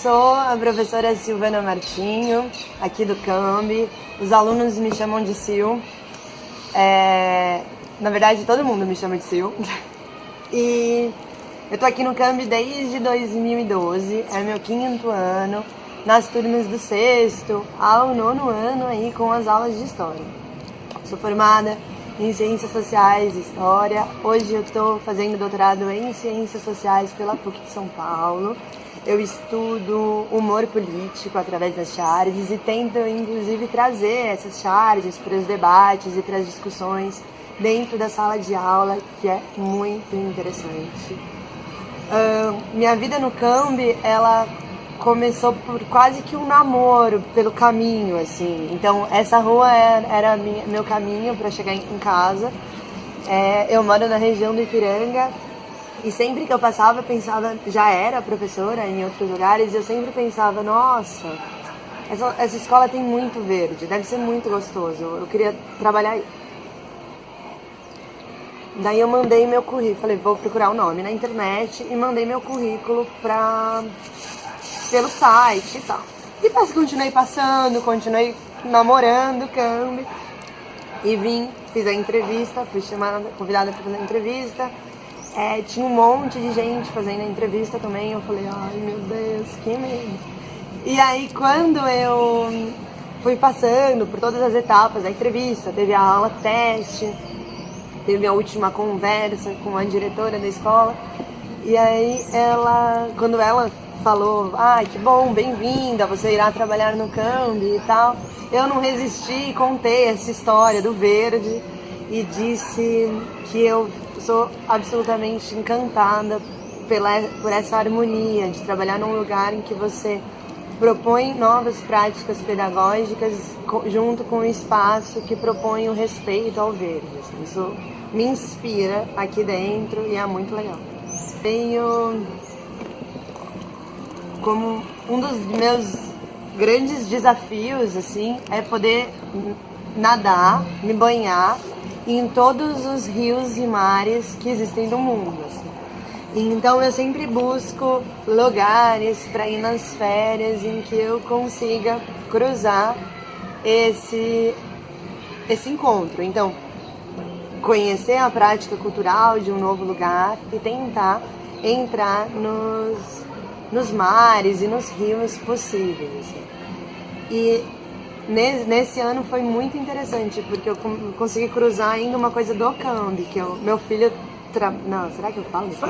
sou a professora Silvana Martinho, aqui do CAMB. Os alunos me chamam de Sil. Na verdade, todo mundo me chama de Sil. E eu tô aqui no CAMB desde 2012, é meu 5º ano, nas turmas do 6º ao 9º ano aí com as aulas de História. Sou formada em Ciências Sociais e História. Hoje eu estou fazendo doutorado em Ciências Sociais pela PUC de São Paulo. Eu estudo humor político através das charges e tento, inclusive, trazer essas charges para os debates e para as discussões dentro da sala de aula, que é muito interessante. Minha vida no CAMB, ela começou por quase que um namoro pelo caminho, assim. Então, essa rua era meu caminho para chegar em casa. Eu moro na região do Ipiranga e sempre que eu passava, eu pensava, já era professora em outros lugares, e eu sempre pensava, nossa, essa escola tem muito verde, deve ser muito gostoso, eu queria trabalhar aí. Daí eu mandei meu currículo, falei, vou procurar o nome na internet e mandei meu currículo pelo site e tal. E continuei passando, continuei namorando o CAMB e fiz a entrevista, fui convidada para fazer a entrevista. Tinha um monte de gente fazendo a entrevista também, eu falei, ai meu Deus, que medo. E aí quando eu fui passando por todas as etapas da entrevista, teve a aula teste, teve a última conversa com a diretora da escola, e aí quando ela falou, que bom, bem-vinda, você irá trabalhar no CAMB e tal, eu não resisti e contei essa história do verde e disse que eu sou absolutamente encantada por essa harmonia de trabalhar num lugar em que você propõe novas práticas pedagógicas junto com um espaço que propõe o respeito ao verde. Assim, isso me inspira aqui dentro e é muito legal. Tenho como um dos meus grandes desafios, assim, é poder nadar, me banhar em todos os rios e mares que existem no mundo, assim. Então eu sempre busco lugares para ir nas férias em que eu consiga cruzar esse encontro. Então, conhecer a prática cultural de um novo lugar e tentar entrar nos mares e nos rios possíveis, assim. E nesse ano foi muito interessante, porque eu consegui cruzar ainda uma coisa do CAMB, que meu filho... Não, será que eu falo isso?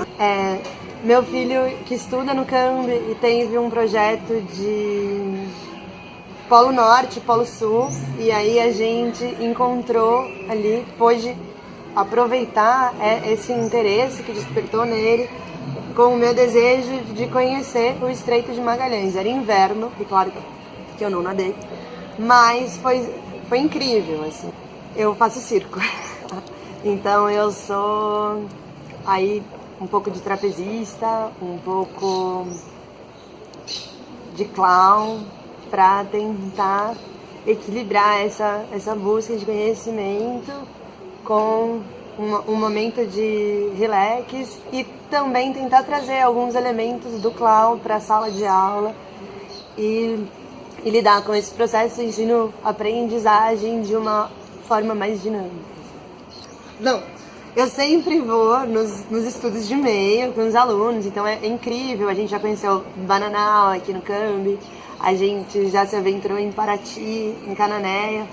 Meu filho que estuda no CAMB e teve um projeto de Polo Norte, Polo Sul, e aí a gente encontrou ali, pôde aproveitar esse interesse que despertou nele com o meu desejo de conhecer o Estreito de Magalhães. Era inverno, e claro que eu não nadei, mas foi incrível, assim. Eu faço circo, então eu sou aí um pouco de trapezista, um pouco de clown, para tentar equilibrar essa busca de conhecimento com um momento de relax e também tentar trazer alguns elementos do clown para a sala de aula e lidar com esse processo de ensino-aprendizagem de uma forma mais dinâmica. Não, eu sempre vou nos estudos de meio com os alunos, então é incrível. A gente já conheceu Bananal aqui no CAMB, a gente já se aventurou em Paraty, em Cananéia,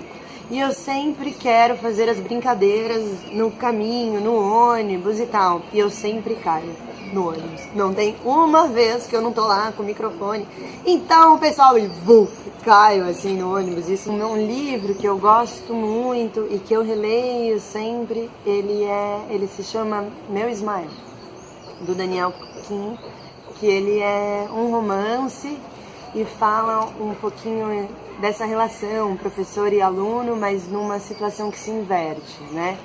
e eu sempre quero fazer as brincadeiras no caminho, no ônibus e tal, e eu sempre caio no ônibus. Não tem uma vez que eu não tô lá com o microfone. Então, pessoal, caio assim no ônibus. Isso é um livro que eu gosto muito e que eu releio sempre. Ele se chama Meu Ismael, do Daniel Kim, que ele é um romance e fala um pouquinho dessa relação professor e aluno, mas numa situação que se inverte, né?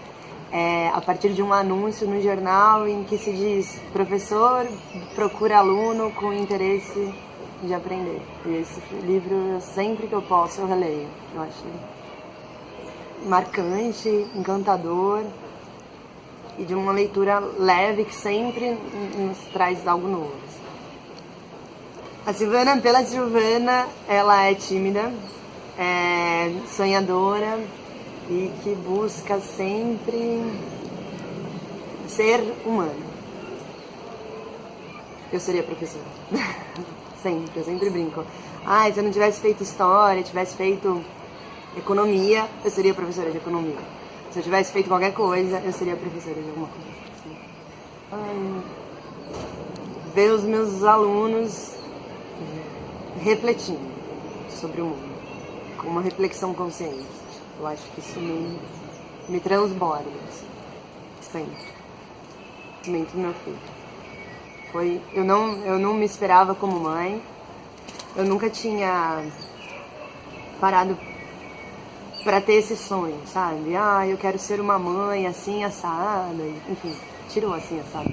A partir de um anúncio no jornal em que se diz: professor procura aluno com interesse de aprender. E esse livro, sempre que eu posso, eu releio. Eu acho marcante, encantador e de uma leitura leve que sempre nos traz algo novo. A Silvana, pela Silvana, ela é tímida, é sonhadora e que busca sempre ser humana. Eu seria professora. Sempre, eu sempre brinco. Ah, se eu não tivesse feito história, tivesse feito economia, eu seria professora de economia. Se eu tivesse feito qualquer coisa, eu seria professora de alguma coisa. Assim. Ver os meus alunos refletindo sobre o mundo, com uma reflexão consciente. Eu acho que isso me transborda, assim, sempre. Crescimento do meu filho. Eu não me esperava como mãe, eu nunca tinha parado pra ter esse sonho, sabe? Ah, eu quero ser uma mãe assim, assada, enfim, tirou assim, assada.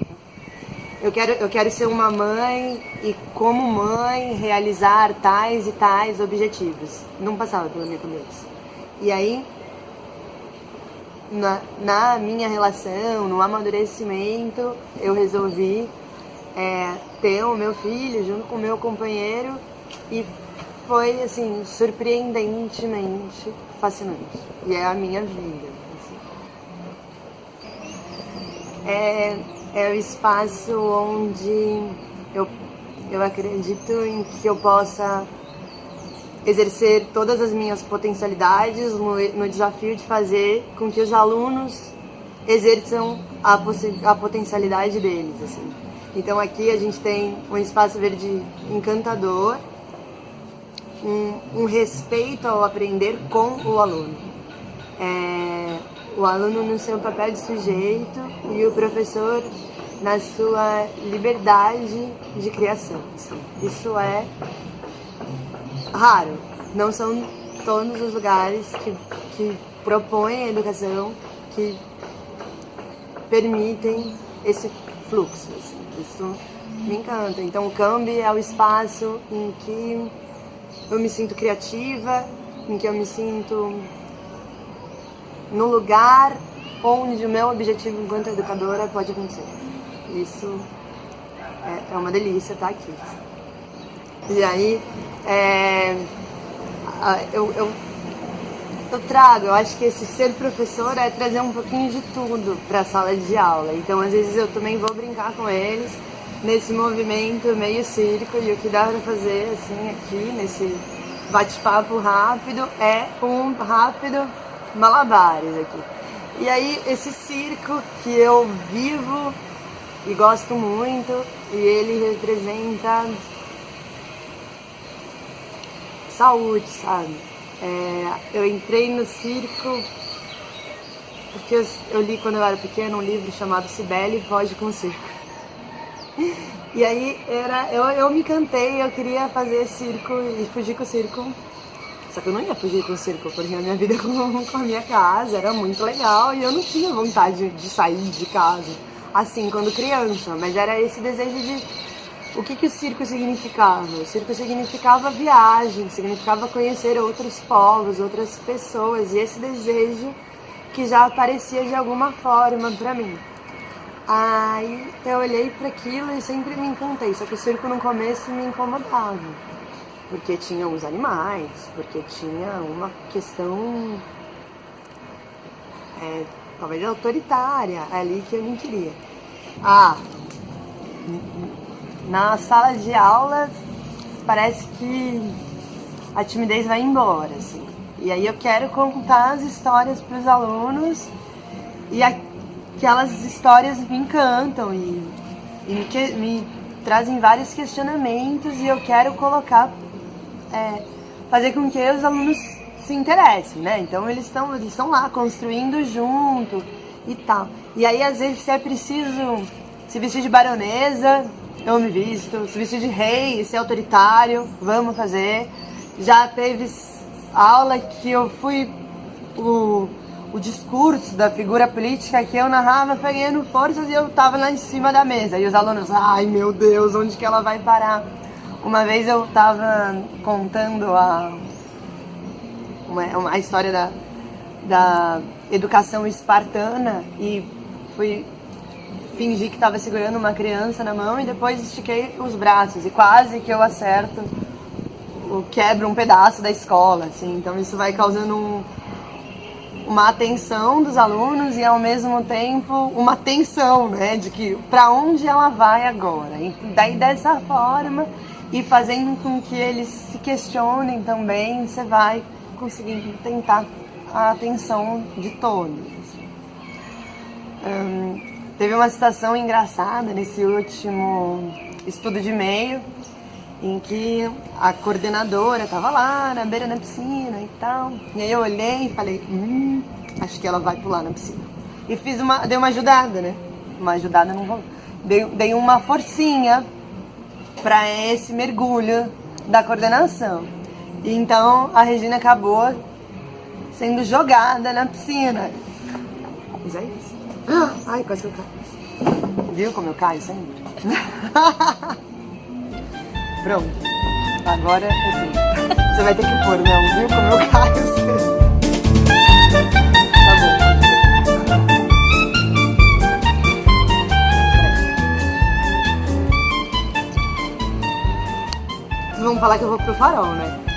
Eu quero ser uma mãe e, como mãe, realizar tais e tais objetivos. Não passava pela minha cabeça. E aí, na minha relação, no amadurecimento, eu resolvi ter o meu filho junto com o meu companheiro e foi, assim, surpreendentemente fascinante. E é a minha vida. Assim. É o espaço onde eu acredito em que eu possa exercer todas as minhas potencialidades no desafio de fazer com que os alunos exerçam a potencialidade deles, assim. Então aqui a gente tem um espaço verde encantador, um respeito ao aprender com o aluno. O aluno no seu papel de sujeito e o professor na sua liberdade de criação. Assim. Isso é raro. Não são todos os lugares que propõem a educação, que permitem esse fluxo. Assim. Isso me encanta. Então o Cambi é o espaço em que eu me sinto criativa, em que eu me sinto no lugar onde o meu objetivo enquanto educadora pode acontecer. Isso é uma delícia estar aqui. E aí, eu trago, eu acho que esse ser professor é trazer um pouquinho de tudo para a sala de aula. Então, às vezes, eu também vou brincar com eles nesse movimento meio circo, e o que dá para fazer, assim, aqui, nesse bate-papo rápido, é um rápido malabares aqui. E aí, esse circo que eu vivo e gosto muito, e ele representa saúde, sabe? Eu entrei no circo porque eu li quando eu era pequena um livro chamado Cibele Foge com o Circo. E aí eu me encantei, eu queria fazer circo e fugir com o circo. Só que eu não ia fugir com o circo, porque a minha vida com a minha casa era muito legal e eu não tinha vontade de sair de casa, assim, quando criança. Mas era esse desejo de... O que o circo significava? O circo significava viagem, significava conhecer outros povos, outras pessoas. E esse desejo que já aparecia de alguma forma pra mim. Aí eu olhei para aquilo e sempre me encantei. Só que o circo no começo me incomodava. Porque tinha os animais, porque tinha uma questão talvez autoritária ali que eu não queria. Na sala de aula parece que a timidez vai embora, assim. E aí eu quero contar as histórias para os alunos e aquelas histórias me encantam e me trazem vários questionamentos e eu quero colocar... fazer com que os alunos se interessem, né? Então eles estão lá construindo junto e tal. E aí às vezes se é preciso se vestir de baronesa, eu me visto. Se vestir de rei, ser autoritário, vamos fazer. Já teve aula que eu fui o discurso da figura política que eu narrava pegando forças e eu tava lá em cima da mesa. E os alunos, ai meu Deus, onde que ela vai parar? Uma vez eu estava contando a história da educação espartana e fui fingi que estava segurando uma criança na mão e depois estiquei os braços e quase que eu acerto, quebro um pedaço da escola, assim. Então isso vai causando uma atenção dos alunos e ao mesmo tempo uma tensão, né, de que para onde ela vai agora. E daí dessa forma e fazendo com que eles se questionem também, você vai conseguindo tentar a atenção de todos. Teve uma situação engraçada nesse último estudo de meio, em que a coordenadora estava lá na beira da piscina e tal. E aí eu olhei e falei, acho que ela vai pular na piscina. E dei uma ajudada, né? Uma ajudada não vou. Dei uma forcinha para esse mergulho da coordenação. E então a Regina acabou sendo jogada na piscina. Mas é isso. Ai, quase que eu caio. Viu como eu caio sempre? Pronto. Agora, assim, você vai ter que pôr, não, viu como eu caio sempre. Tá bom. Vocês vão falar que eu vou pro farol, né?